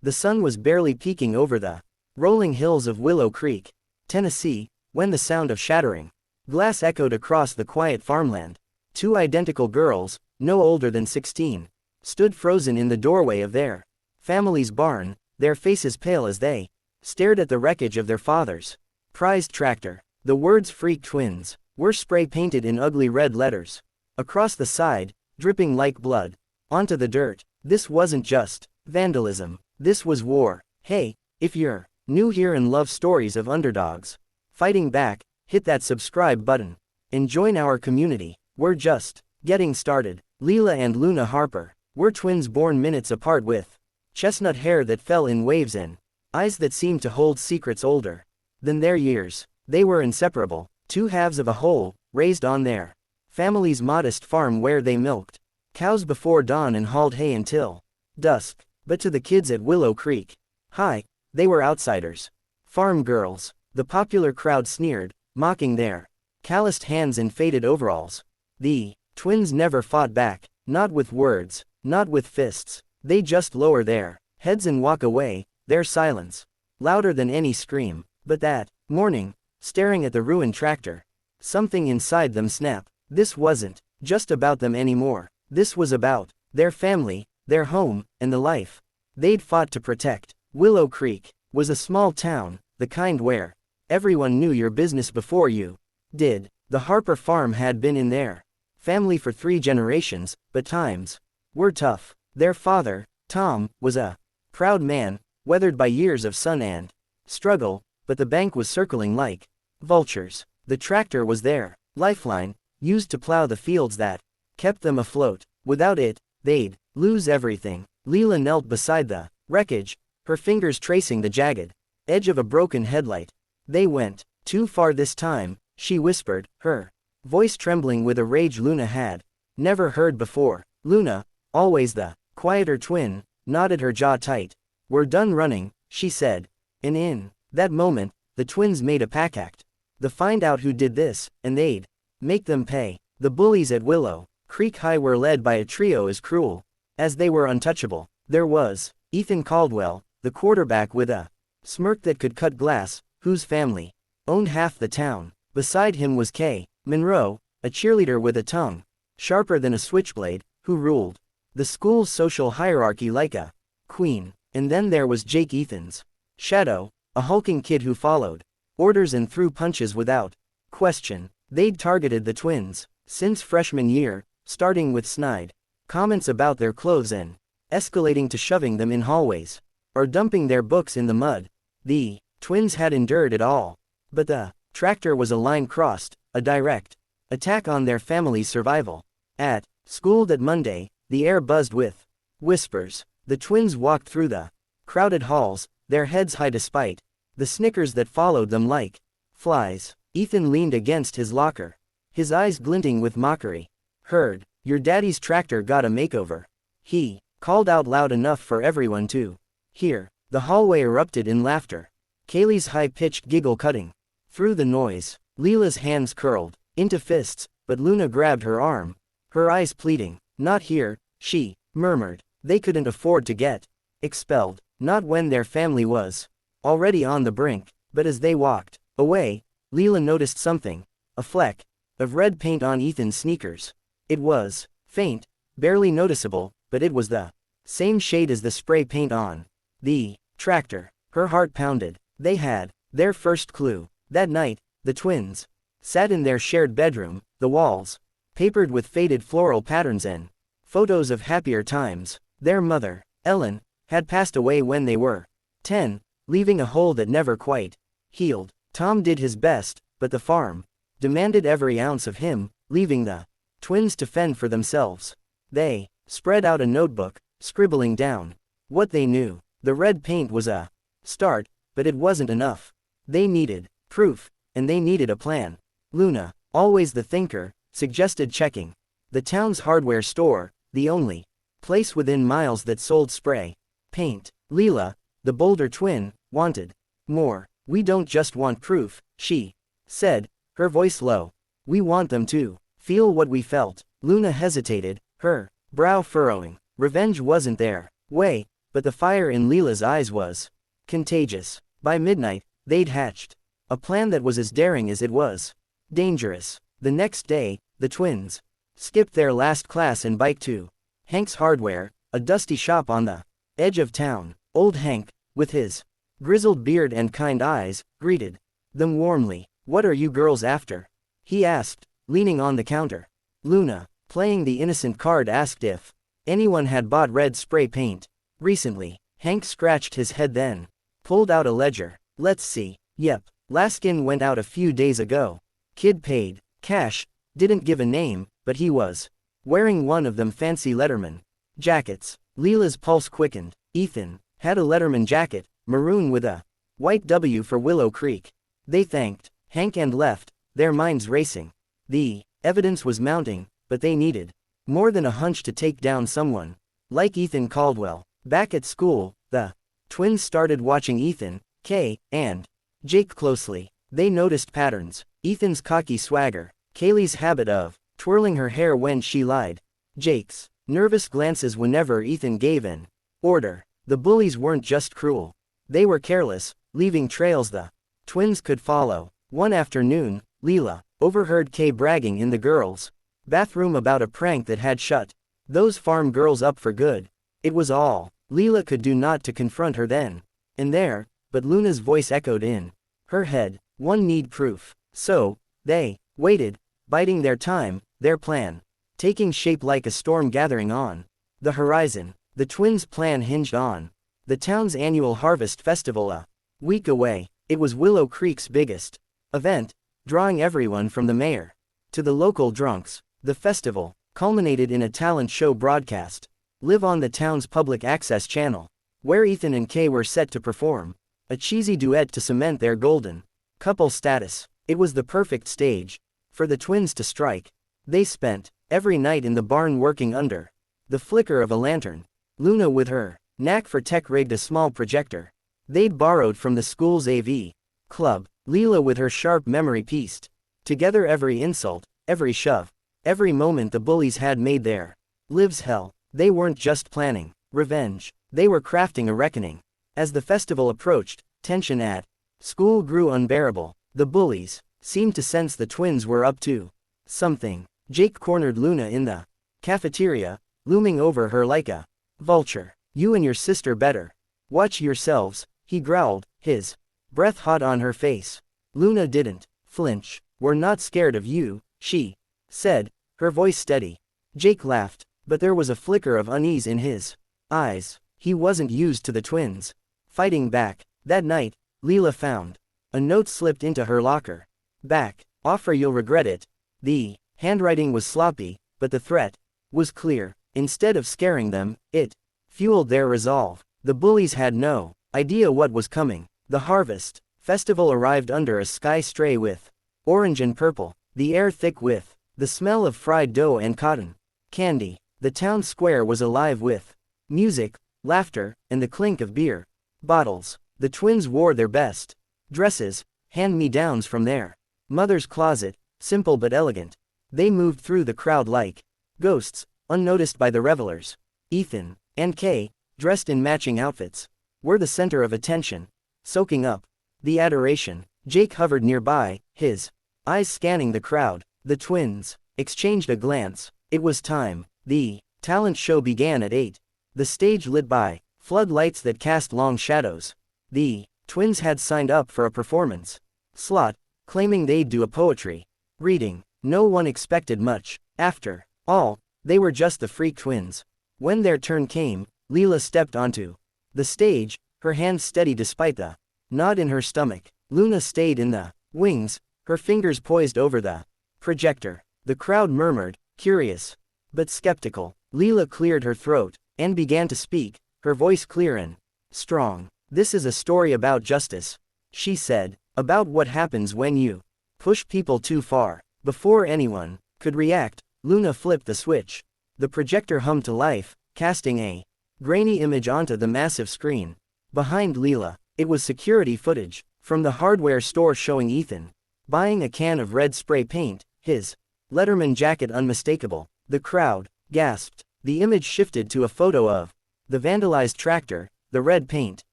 The sun was barely peeking over the rolling hills of Willow Creek, Tennessee, when the sound of shattering glass echoed across the quiet farmland. Two identical girls, no older than 16, stood frozen in the doorway of their family's barn, their faces pale as they stared at the wreckage of their father's prized tractor. The words "Freak Twins" were spray-painted in ugly red letters across the side, dripping like blood onto the dirt. This wasn't just vandalism, this was war. Hey, if you're new here and love stories of underdogs fighting back, hit that subscribe button and join our community. We're just getting started. Leela and Luna Harper were twins born minutes apart with chestnut hair that fell in waves and eyes that seemed to hold secrets older than their years. They were inseparable, two halves of a whole, raised on their family's modest farm where they milked cows before dawn and hauled hay until dusk. But to the kids at Willow Creek High, they were outsiders. Farm girls. The popular crowd sneered, mocking their calloused hands and faded overalls. The twins never fought back, not with words, not with fists. They just lower their heads and walk away, their silence louder than any scream. But that morning, staring at the ruined tractor, something inside them snapped. This wasn't just about them anymore. This was about their family, their home, and the life they'd fought to protect. Willow Creek was a small town, the kind where everyone knew your business before you did. The Harper farm had been in their family for 3 generations, but times were tough. Their father, Tom, was a proud man, weathered by years of sun and struggle, but the bank was circling like vultures. The tractor was their lifeline, used to plow the fields that kept them afloat. Without it, they'd lose everything. Leela knelt beside the wreckage, her fingers tracing the jagged edge of a broken headlight. They went too far this time, she whispered, her voice trembling with a rage Luna had never heard before. Luna, always the quieter twin, nodded her jaw tight. We're done running, she said. And in that moment, the twins made a pact. To find out who did this, and they'd make them pay. The bullies at Willow Creek High were led by a trio as cruel as they were untouchable. There was Ethan Caldwell, the quarterback with a smirk that could cut glass, whose family owned half the town. Beside him was Kay Monroe, a cheerleader with a tongue sharper than a switchblade, who ruled the school's social hierarchy like a queen. And then there was Jake, Ethan's shadow, a hulking kid who followed orders and threw punches without question. They'd targeted the twins since freshman year, starting with snide comments about their clothes and escalating to shoving them in hallways or dumping their books in the mud. The twins had endured it all. But the tractor was a line crossed, a direct attack on their family's survival. At school that Monday, the air buzzed with whispers. The twins walked through the crowded halls, their heads high despite the snickers that followed them like flies. Ethan leaned against his locker, his eyes glinting with mockery. Heard, your daddy's tractor got a makeover. He called out loud enough for everyone to hear. The hallway erupted in laughter, Kaylee's high-pitched giggle cutting through the noise. Leela's hands curled into fists, but Luna grabbed her arm, her eyes pleading. Not here, she murmured. They couldn't afford to get expelled, not when their family was already on the brink. But as they walked away, Leela noticed something, a fleck of red paint on Ethan's sneakers. It was faint, barely noticeable, but it was the same shade as the spray paint on the tractor. Her heart pounded. They had their first clue. That night, the twins sat in their shared bedroom, the walls papered with faded floral patterns and photos of happier times. Their mother, Ellen, had passed away when they were 10, leaving a hole that never quite healed. Tom did his best, but the farm demanded every ounce of him, leaving the twins to fend for themselves. They spread out a notebook, scribbling down what they knew. The red paint was a start, but it wasn't enough. They needed proof, and they needed a plan. Luna, always the thinker, suggested checking the town's hardware store, the only place within miles that sold spray paint. Leela, the bolder twin, wanted more. We don't just want proof, she said, her voice low. We want them to feel what we felt. Luna hesitated, her brow furrowing. Revenge wasn't their way, but the fire in Leela's eyes was contagious. By midnight, they'd hatched a plan that was as daring as it was dangerous. The next day, the twins skipped their last class and biked to Hank's Hardware, a dusty shop on the edge of town. Old Hank, with his grizzled beard and kind eyes, greeted them warmly. "What are you girls after?" he asked, leaning on the counter. Luna, playing the innocent card, asked if anyone had bought red spray paint recently. Hank scratched his head, then pulled out a ledger. "Let's see. Yep, Laskin went out a few days ago. Kid paid cash, didn't give a name, but he was wearing one of them fancy Letterman jackets." Leela's pulse quickened. Ethan had a Letterman jacket, maroon with a white W for Willow Creek. They thanked Hank and left, their minds racing. The evidence was mounting, but they needed more than a hunch to take down someone like Ethan Caldwell. Back at school, the twins started watching Ethan, Kay, and Jake closely. They noticed patterns: Ethan's cocky swagger, Kaylee's habit of twirling her hair when she lied, Jake's nervous glances whenever Ethan gave an order. The bullies weren't just cruel. They were careless, leaving trails the twins could follow. One afternoon, Leela overheard Kay bragging in the girls' bathroom about a prank that had shut those farm girls up for good. It was all Leela could do not to confront her then and there, but Luna's voice echoed in her head. One need proof. So, they waited, biding their time, their plan taking shape like a storm gathering on the horizon. The twins' plan hinged on the town's annual harvest festival a week away. It was Willow Creek's biggest event, drawing everyone from the mayor to the local drunks. The festival culminated in a talent show broadcast live on the town's public access channel, where Ethan and Kay were set to perform a cheesy duet to cement their golden couple status. It was the perfect stage for the twins to strike. They spent every night in the barn working under the flicker of a lantern. Luna, with her knack for tech, rigged a small projector they'd borrowed from the school's AV club. Leela, with her sharp memory, pieced together every insult, every shove, every moment the bullies had made their lives hell. They weren't just planning revenge, they were crafting a reckoning. As the festival approached, tension at school grew unbearable. The bullies seemed to sense the twins were up to something. Jake cornered Luna in the cafeteria, looming over her like a vulture. "You and your sister better watch yourselves," he growled, his breath hot on her face. Luna didn't flinch. "We're not scared of you," she said, her voice steady. Jake laughed, but there was a flicker of unease in his eyes. He wasn't used to the twins fighting back. That night, Leela found a note slipped into her locker. "Back off or you'll regret it." The handwriting was sloppy, but the threat was clear. Instead of scaring them, it fueled their resolve. The bullies had no idea what was coming. The harvest festival arrived under a sky stray with orange and purple, the air thick with the smell of fried dough and cotton candy. The town square was alive with music, laughter, and the clink of beer bottles. The twins wore their best dresses, hand-me-downs from their mother's closet, simple but elegant. They moved through the crowd like ghosts, unnoticed by the revelers. Ethan and Kay, dressed in matching outfits, were the center of attention, soaking up the adoration. Jake hovered nearby, his eyes scanning the crowd. The twins exchanged a glance. It was time. The talent show began at 8. The stage lit by floodlights that cast long shadows. The twins had signed up for a performance slot, claiming they'd do a poetry reading. No one expected much. After all, they were just the freak twins. When their turn came, Leela stepped onto the stage, her hands steady despite the knot in her stomach. Luna stayed in the wings, her fingers poised over the projector. The crowd murmured, curious but skeptical. Leela cleared her throat and began to speak, her voice clear and strong. "This is a story about justice," she said, "about what happens when you push people too far." Before anyone could react, Luna flipped the switch. The projector hummed to life, casting a grainy image onto the massive screen behind Leela. It was security footage from the hardware store showing Ethan buying a can of red spray paint, his Letterman jacket unmistakable. The crowd gasped. The image shifted to a photo of the vandalized tractor, the red paint,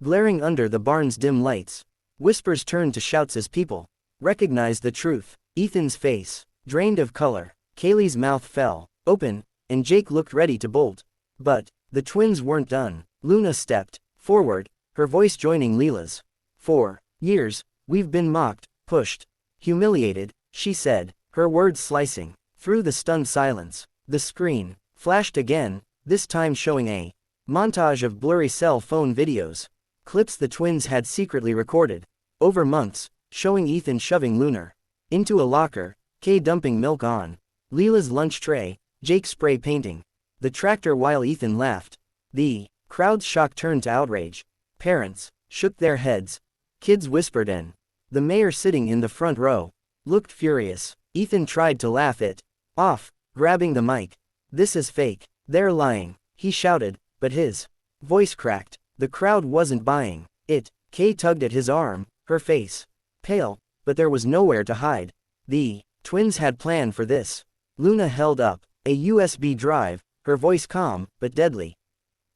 glaring under the barn's dim lights. Whispers turned to shouts as people recognized the truth. Ethan's face drained of color. Kaylee's mouth fell open, and Jake looked ready to bolt. But the twins weren't done. Luna stepped forward, her voice joining Leela's. "For years, we've been mocked, pushed, humiliated," she said, her words slicing through the stunned silence. The screen flashed again, this time showing a montage of blurry cell phone videos, clips the twins had secretly recorded over months, showing Ethan shoving Luna into a locker, Kay dumping milk on Leela's lunch tray, Jake spray painting the tractor while Ethan laughed. The crowd's shock turned to outrage. Parents shook their heads. Kids whispered, and the mayor, sitting in the front row, looked furious. Ethan tried to laugh it off, grabbing the mic. "This is fake. They're lying," he shouted, but his voice cracked. The crowd wasn't buying it. Kay tugged at his arm, her face pale, but there was nowhere to hide. The twins had planned for this. Luna held up a USB drive, her voice calm but deadly.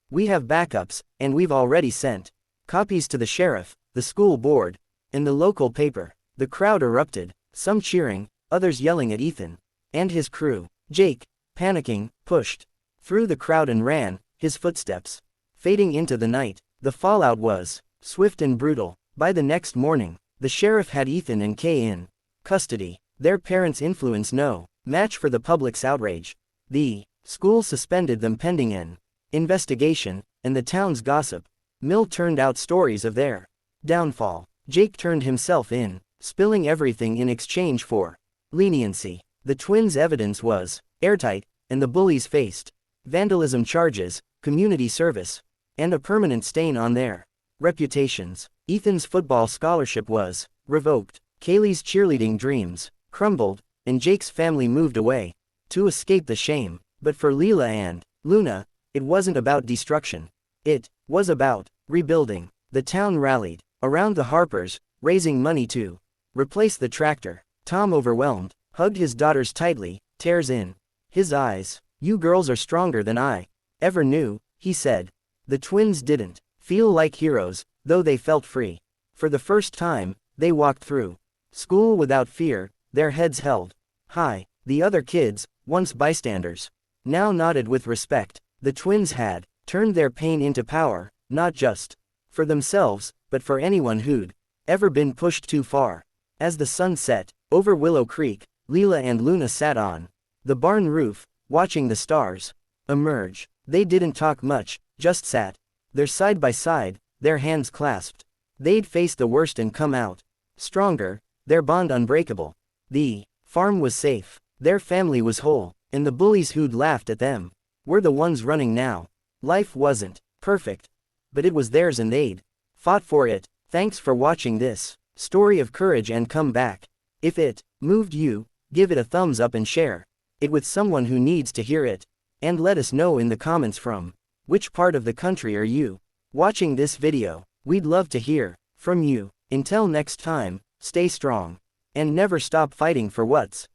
"We have backups, and we've already sent copies to the sheriff, the school board, and the local paper." The crowd erupted, some cheering, others yelling at Ethan and his crew. Jake, panicking, pushed through the crowd and ran, his footsteps fading into the night. The fallout was swift and brutal. By the next morning, the sheriff had Ethan and Kay in custody. Their parents' influence no match for the public's outrage. The school suspended them pending an investigation, and the town's gossip mill turned out stories of their downfall. Jake turned himself in, spilling everything in exchange for leniency. The twins' evidence was airtight, and the bullies faced vandalism charges, community service, and a permanent stain on their reputations. Ethan's football scholarship was revoked. Kaylee's cheerleading dreams crumbled, and Jake's family moved away to escape the shame. But for Leela and Luna, it wasn't about destruction. It was about rebuilding. The town rallied around the Harpers, raising money to replace the tractor. Tom, overwhelmed, hugged his daughters tightly, tears in his eyes. "You girls are stronger than I ever knew," he said. The twins didn't feel like heroes, though they felt free. For the first time, they walked through school without fear, their heads held high. The other kids, once bystanders, now nodded with respect. The twins had turned their pain into power, not just for themselves, but for anyone who'd ever been pushed too far. As the sun set over Willow Creek, Leela and Luna sat on the barn roof, watching the stars emerge. They didn't talk much, just sat there side by side, their hands clasped. They'd faced the worst and come out stronger, their bond unbreakable. The farm was safe, their family was whole, and the bullies who'd laughed at them were the ones running now. Life wasn't perfect, but it was theirs, and they'd fought for it. Thanks for watching this story of courage and comeback. If it moved you, give it a thumbs up and share it with someone who needs to hear it. And let us know in the comments from which part of the country are you watching this video. We'd love to hear from you. Until next time, stay strong and never stop fighting for what's